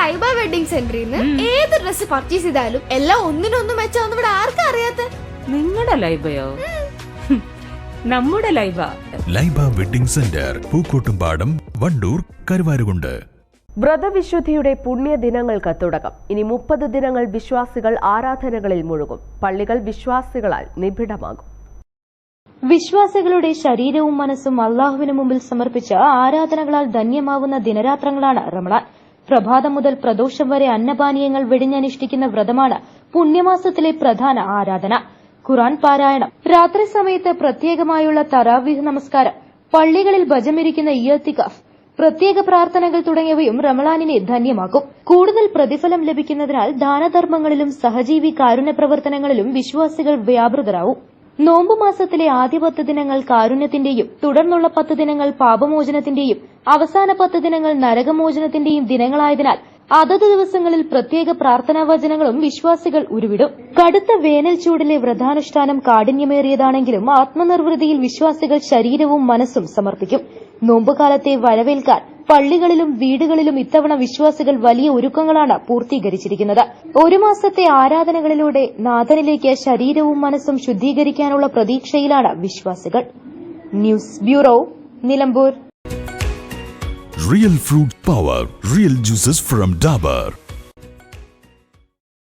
Laiba wedding സെന്ററിൽ നിന്ന് ഏത് ഡ്രസ് പർച്ചേസ് ചെയ്താലും എല്ലാം ഒന്നിനൊന്നും മെച്ചാന്ന് ഇവിടെ ആർക്കും അറിയാത്ത. നിങ്ങളുടെ ലൈബയോ? നമ്മുടെ ലൈബ. Laiba wedding centre, Pookkottumpadam, Wandoor, Karuvarakundu. വ്രതവിശുദ്ധിയുടെ പുണ്യദിനങ്ങൾക്ക് തുടക്കം. ഇനി 30 ദിനങ്ങൾ വിശ്വാസികൾ ആരാധനകളിൽ മുഴുകും. പള്ളികൾ വിശ്വാസികളാൽ നിബിഡമാകും. വിശ്വാസികളുടെ ശരീരവും മനസ്സും അള്ളാഹുവിന് മുമ്പിൽ സമർപ്പിച്ച് ആരാധനകളാൽ ധന്യമാവുന്ന ദിനരാത്രങ്ങളാണ് റമളാൻ. പ്രഭാതം മുതൽ പ്രദോഷം വരെ അന്നപാനീയങ്ങൾ വെടിഞ്ഞനുഷ്ഠിക്കുന്ന വ്രതമാണ് പുണ്യമാസത്തിലെ പ്രധാന ആരാധന. ഖുർആൻ പാരായണം, രാത്രി സമയത്ത് പ്രത്യേകമായുള്ള തറാവീഹ് നമസ്കാരം, പള്ളികളിൽ ഭജമിരിക്കുന്ന ഇഅ്തികാഫ്, പ്രത്യേക പ്രാർത്ഥനകൾ തുടങ്ങിയവയും റമളാനിനെ ധന്യമാക്കും. കൂടുതൽ പ്രതിഫലം ലഭിക്കുന്നതിനാൽ ദാനധർമ്മങ്ങളിലും സഹജീവി കാരുണ്യ പ്രവർത്തനങ്ങളിലും വിശ്വാസികൾ വ്യാപൃതരാവും. നോമ്പുമാസത്തിലെ ആദ്യ 10 ദിനങ്ങൾ കാരുണ്യത്തിന്റെയും തുടർന്നുള്ള 10 ദിനങ്ങൾ പാപമോചനത്തിന്റെയും അവസാന 10 ദിനങ്ങൾ നരകമോചനത്തിന്റെയും ദിനങ്ങളായതിനാൽ അതത് ദിവസങ്ങളിൽ പ്രത്യേക പ്രാർത്ഥനാ വചനങ്ങളും വിശ്വാസികൾ ഉരുവിടും. കടുത്ത വേനൽ ചൂടിലെ വ്രതാനുഷ്ഠാനം കാഠിന്യമേറിയതാണെങ്കിലും ആത്മനിർവൃതിയിൽ വിശ്വാസികൾ ശരീരവും മനസ്സും സമർപ്പിക്കും. നോമ്പുകാലത്തെ വരവേൽക്കാൻ പള്ളികളിലും വീടുകളിലും ഇത്തവണ വിശ്വാസികൾ വലിയ ഒരുക്കങ്ങളാണ് പൂർത്തീകരിച്ചിരിക്കുന്നത്. ഒരു മാസത്തെ ആരാധനകളിലൂടെ നാഥനിലേക്ക് ശരീരവും മനസ്സും ശുദ്ധീകരിക്കാനുള്ള പ്രതീക്ഷയിലാണ് വിശ്വാസികൾ. News bureau, Nilambur. Real fruit power, real juices from Dabur.